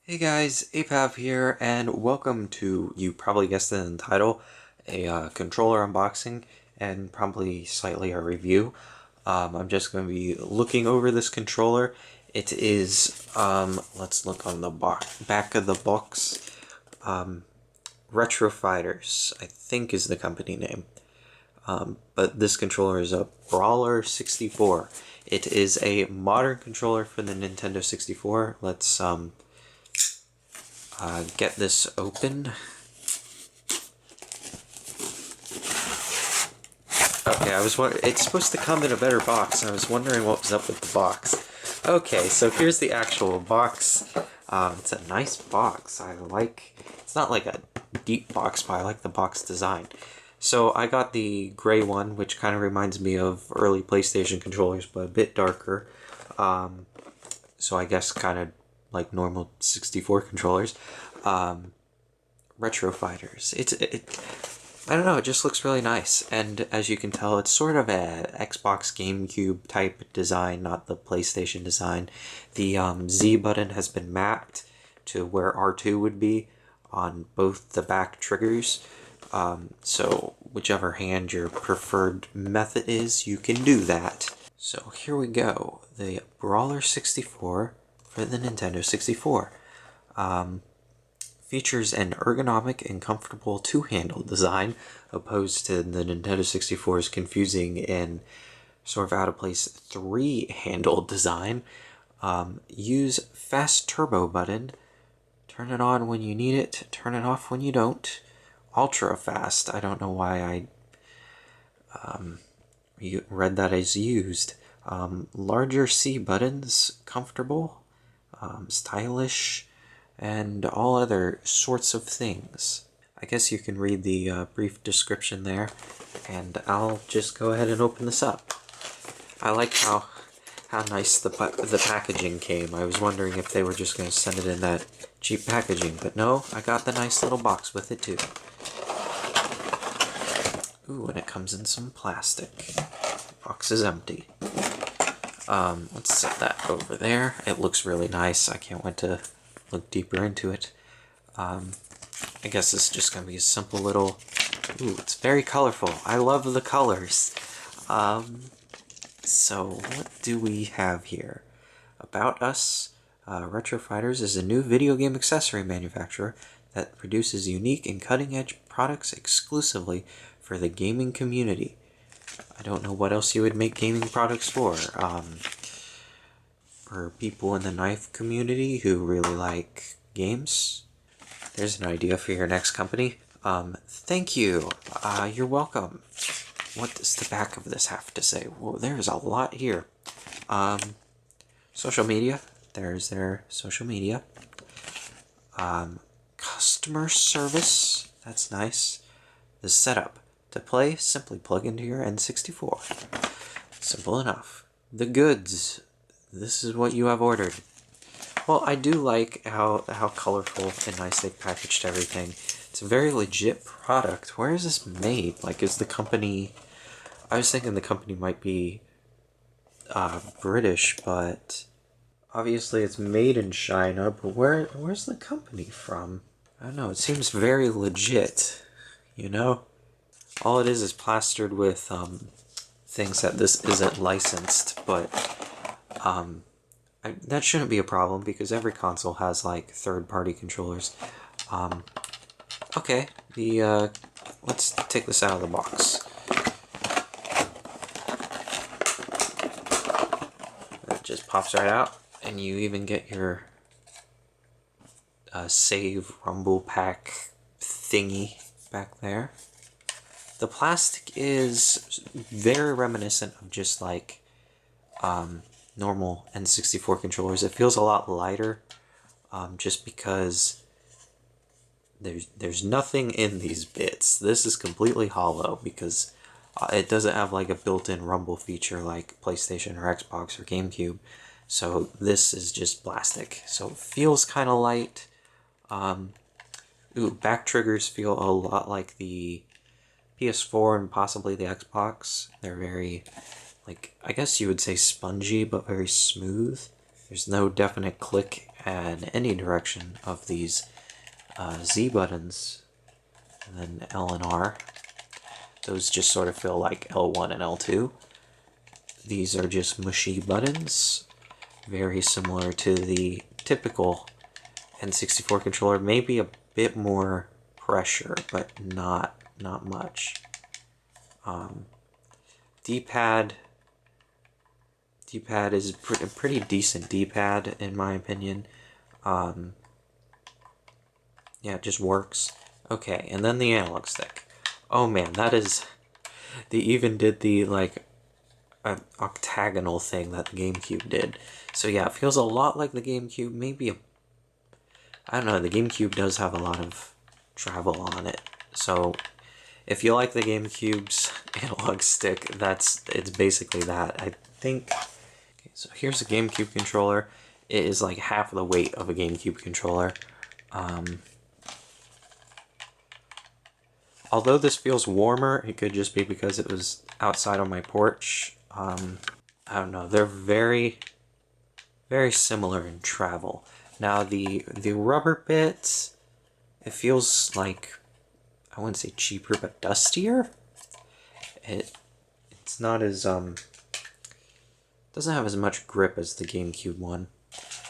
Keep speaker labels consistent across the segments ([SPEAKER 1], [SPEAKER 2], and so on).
[SPEAKER 1] Hey guys, Apav here, and welcome to, you probably guessed it in the title, a controller unboxing and probably slightly a review. I'm just going to be looking over this controller. It is, let's look on the back of the box. Retro Fighters, I think is the company name. But this controller is a brawler64. It is a modern controller for the Nintendo 64. Let's get this open. Okay, it's supposed to come in a better box. I was wondering what was up with the box. Okay, so here's the actual box. It's a nice box. It's not like a deep box, but I like the box design. So I got the gray one, which kind of reminds me of early PlayStation controllers, but a bit darker. So I guess kind of like normal 64 controllers. Retro Fighters. I don't know, it just looks really nice. And as you can tell, it's sort of a Xbox GameCube type design, not the PlayStation design. The Z button has been mapped to where R2 would be on both the back triggers. So whichever hand your preferred method is, you can do that. So here we go. The brawler64 for the Nintendo 64. Features an ergonomic and comfortable two-handle design, opposed to the Nintendo 64's confusing and sort of out-of-place three-handle design. Use fast turbo button. Turn it on when you need it, turn it off when you don't. Ultra fast. I don't know why I read that as used. Larger C buttons, comfortable, stylish, and all other sorts of things. I guess you can read the brief description there, and I'll just go ahead and open this up. I like how nice the packaging came. I was wondering if they were just going to send it in that cheap packaging, but no, I got the nice little box with it too. Ooh, and it comes in some plastic. The box is empty. Let's set that over there. It looks really nice. I can't wait to look deeper into it. I guess it's just going to be a simple little... Ooh, it's very colorful. I love the colors. So, what do we have here? About Us. Retro Fighters is a new video game accessory manufacturer that produces unique and cutting-edge products exclusively for the gaming community. I don't know what else you would make gaming products for. For people in the knife community who really like games. There's an idea for your next company. Thank you. You're welcome. What does the back of this have to say? Well, there's a lot here. Social media. There's their social media. Customer service. That's nice. The setup. To play, simply plug into your N64. Simple enough. The goods. This is what you have ordered. Well, I do like how colorful and nice they packaged everything. It's a very legit product. Where is this made? Like, is the company... I was thinking the company might be British, but obviously it's made in China, but where's the company from? I don't know, it seems very legit, you know? All it is plastered with things that this isn't licensed, but that shouldn't be a problem because every console has like third-party controllers. Okay, let's take this out of the box. It just pops right out, and you even get your save rumble pack thingy back there. The plastic is very reminiscent of just like normal N64 controllers. It feels a lot lighter just because there's nothing in these bits. This is completely hollow because it doesn't have like a built-in rumble feature like PlayStation or Xbox or GameCube. So this is just plastic. So it feels kind of light. Ooh, back triggers feel a lot like the PS4 and possibly the Xbox. They're very, like, I guess you would say spongy, but very smooth. There's no definite click and any direction of these Z buttons, and then L and R. Those just sort of feel like L1 and L2. These are just mushy buttons, very similar to the typical N64 controller. Maybe a bit more pressure, but not much. D-pad is a pretty decent D-pad in my opinion. Yeah, it just works. Okay, and then the analog stick. Oh man, that is... They even did the, like, octagonal thing that the GameCube did. So yeah, it feels a lot like the GameCube, maybe a... I don't know, the GameCube does have a lot of travel on it. So if you like the GameCube's analog stick, it's basically that. I think... Okay, so here's a GameCube controller. It is like half the weight of a GameCube controller. Although this feels warmer, it could just be because it was outside on my porch. I don't know, they're very similar in travel. Now the rubber bits, it feels like, I wouldn't say cheaper, but dustier. It's not as, doesn't have as much grip as the GameCube one.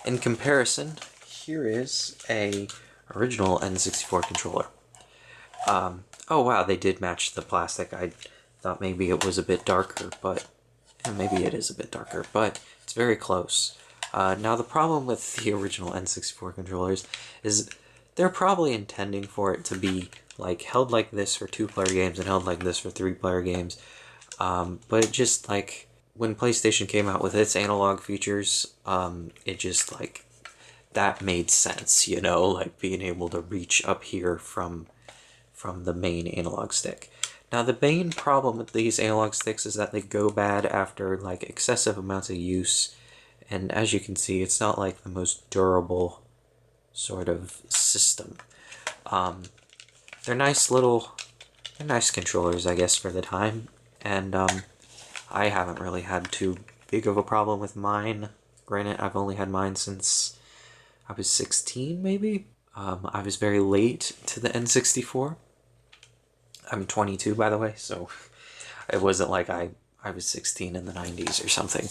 [SPEAKER 1] In comparison, here is a original N64 controller. Oh wow, they did match the plastic. I thought maybe it was a bit darker, but maybe it is a bit darker, but it's very close. Now the problem with the original N64 controllers is they're probably intending for it to be like held like this for 2-player games and held like this for 3-player games. But it just, like, when PlayStation came out with its analog features, it just, like, that made sense, you know, like being able to reach up here from the main analog stick. Now the main problem with these analog sticks is that they go bad after like excessive amounts of use, and as you can see, it's not like the most durable sort of system. They're nice controllers, I guess, for the time, and I haven't really had too big of a problem with mine. Granted, I've only had mine since I was 16, maybe? I was very late to the N64. I'm 22, by the way, so it wasn't like I was 16 in the 90s or something.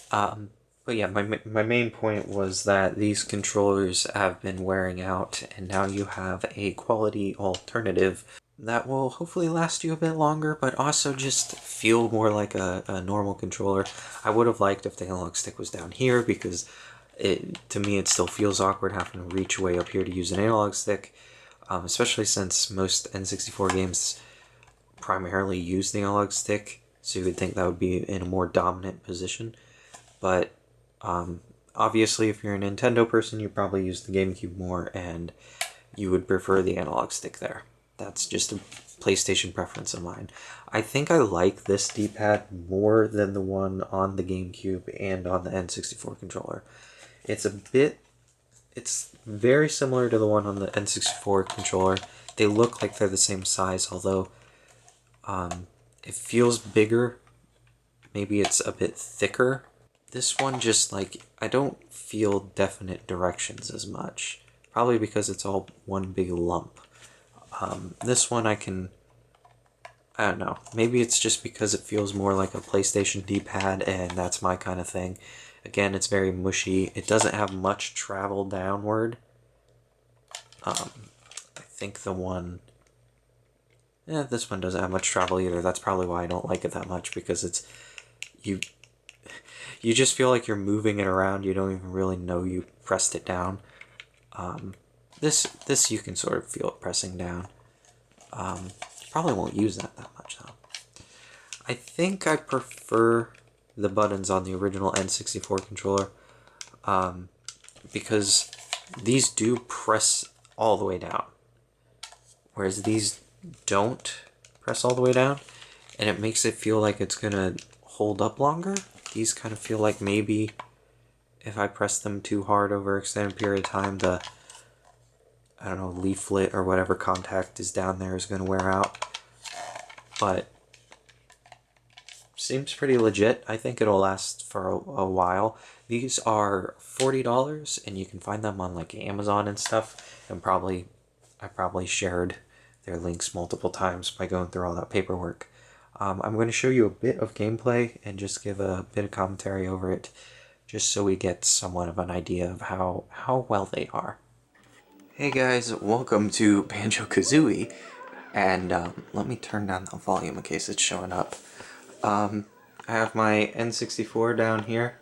[SPEAKER 1] But yeah, my main point was that these controllers have been wearing out, and now you have a quality alternative that will hopefully last you a bit longer, but also just feel more like a normal controller. I would have liked if the analog stick was down here, because to me it still feels awkward having to reach way up here to use an analog stick. Especially since most N64 games primarily use the analog stick, so you would think that would be in a more dominant position. But obviously, if you're a Nintendo person, you probably use the GameCube more, and you would prefer the analog stick there. That's just a PlayStation preference of mine. I think I like this D-pad more than the one on the GameCube and on the N64 controller. It's very similar to the one on the N64 controller. They look like they're the same size, although it feels bigger. Maybe it's a bit thicker. This one just, like, I don't feel definite directions as much. Probably because it's all one big lump. This one I don't know. Maybe it's just because it feels more like a PlayStation D-pad, and that's my kind of thing. Again, it's very mushy. It doesn't have much travel downward. I think the one... this one doesn't have much travel either. That's probably why I don't like it that much, because it's... You just feel like you're moving it around. You don't even really know you pressed it down. This you can sort of feel it pressing down. Probably won't use that much, though. I think I prefer the buttons on the original N64 controller, because these do press all the way down, whereas these don't press all the way down, and it makes it feel like it's gonna hold up longer. These kind of feel like maybe if I press them too hard over an extended period of time, the, I don't know, leaflet or whatever contact is down there is gonna wear out. But seems pretty legit. I think it'll last for a while. These are $40 and you can find them on like Amazon and stuff, and I probably shared their links multiple times by going through all that paperwork. I'm going to show you a bit of gameplay and just give a bit of commentary over it, just so we get somewhat of an idea of how well they are. Hey guys, welcome to Banjo-Kazooie, and let me turn down the volume in case it's showing up. I have my N64 down here,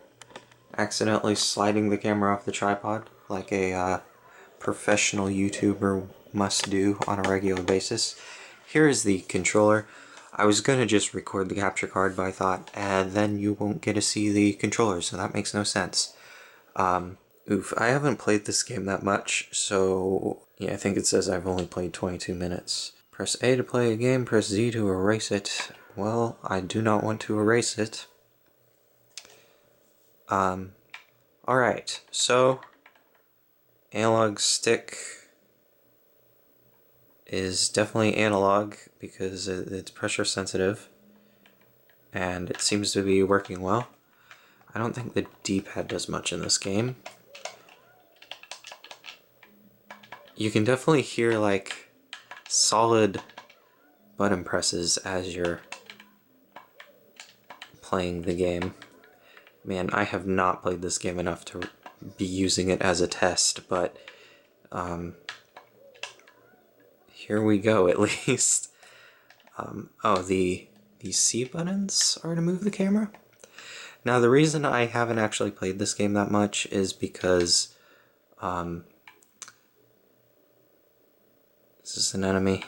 [SPEAKER 1] accidentally sliding the camera off the tripod like a professional YouTuber must do on a regular basis. Here is the controller. I was gonna just record the capture card, but I thought, then you won't get to see the controller, so that makes no sense. I haven't played this game that much, so yeah, I think it says I've only played 22 minutes. Press A to play a game, press Z to erase it. Well, I do not want to erase it. Alright, so analog stick is definitely analog because it's pressure sensitive, and it seems to be working well. I don't think the D-pad does much in this game. You can definitely hear like solid button presses as you're playing the game. Man, I have not played this game enough to be using it as a test, but here we go at least. Oh, the C buttons are to move the camera? Now the reason I haven't actually played this game that much is because is this an enemy?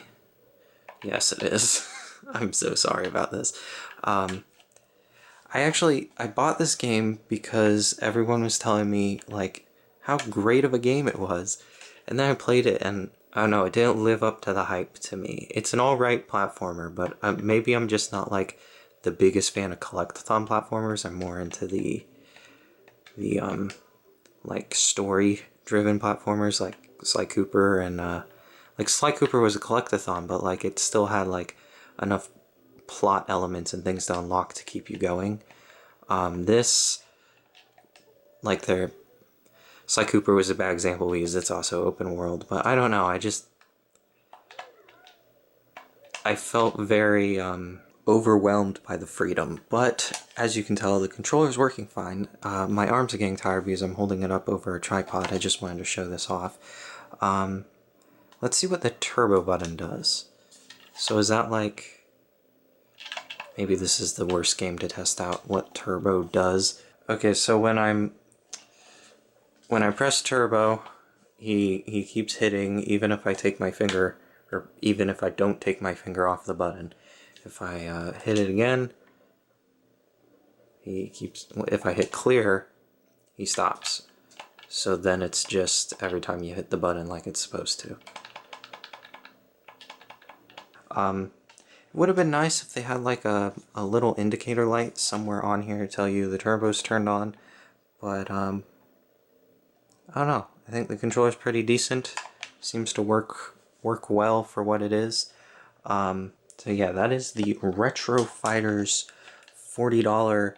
[SPEAKER 1] Yes, it is. I'm so sorry about this. I bought this game because everyone was telling me like how great of a game it was, and then I played it and I don't know, it didn't live up to the hype to me. It's an alright platformer, but maybe I'm just not like the biggest fan of collectathon platformers. I'm more into the like story-driven platformers like Sly Cooper, and like Sly Cooper was a collectathon, but like it still had like enough plot elements and things to unlock to keep you going. This, like their Sly Cooper was a bad example because it's also open world, but I don't know, I felt very overwhelmed by the freedom, but as you can tell, the controller's working fine. My arms are getting tired because I'm holding it up over a tripod. I just wanted to show this off. Let's see what the turbo button does. So is that like... Maybe this is the worst game to test out what turbo does. Okay, so when I press turbo, he keeps hitting even if I take my finger, or even if I don't take my finger off the button. If I hit it again, he keeps... If I hit clear, he stops. So then it's just every time you hit the button like it's supposed to. It would have been nice if they had like a little indicator light somewhere on here to tell you the turbo's turned on, but I don't know. I think the controller's pretty decent. Seems to work well for what it is. So yeah, that is the Retro Fighters $40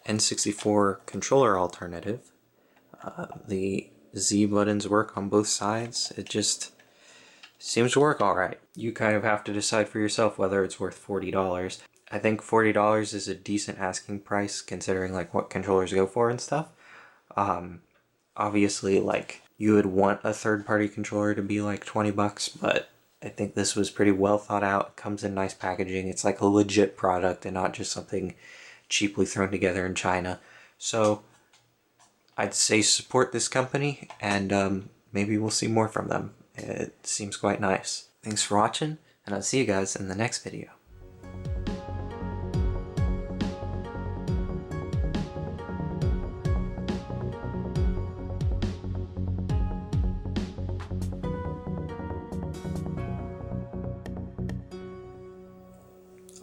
[SPEAKER 1] N64 controller alternative. The Z buttons work on both sides. It just seems to work alright. You kind of have to decide for yourself whether it's worth $40. I think $40 is a decent asking price considering like what controllers go for and stuff. Obviously, like, you would want a third-party controller to be like 20 bucks, but I think this was pretty well thought out. It comes in nice packaging. It's like a legit product and not just something cheaply thrown together in China. So I'd say support this company, and maybe we'll see more from them. It seems quite nice. Thanks for watching, and I'll see you guys in the next video.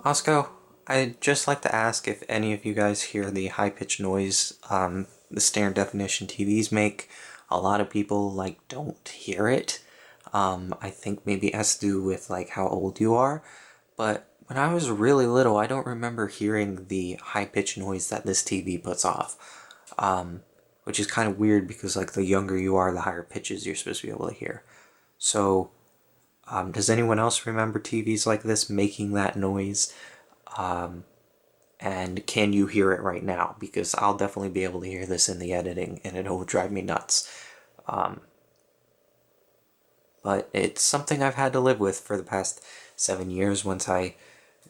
[SPEAKER 1] Osco, I'd just like to ask if any of you guys hear the high-pitched noise the standard definition TVs make. A lot of people like don't hear it. I think maybe it has to do with like how old you are, but When I was really little, I don't remember hearing the high-pitched noise that this TV puts off. Which is kind of weird because like the younger you are, the higher pitches you're supposed to be able to hear. So, does anyone else remember TVs like this making that noise? And can you hear it right now? Because I'll definitely be able to hear this in the editing and it'll drive me nuts. But it's something I've had to live with for the past 7 years once I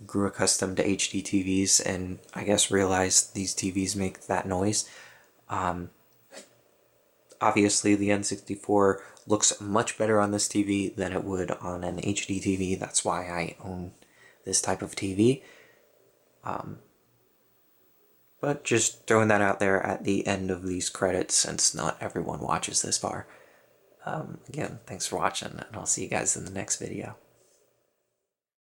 [SPEAKER 1] grew accustomed to HD TVs and I guess realized these TVs make that noise. Obviously, the N64 looks much better on this TV than it would on an HD TV. That's why I own this type of TV. But just throwing that out there at the end of these credits, since not everyone watches this far. Again, thanks for watching, and I'll see you guys in the next video.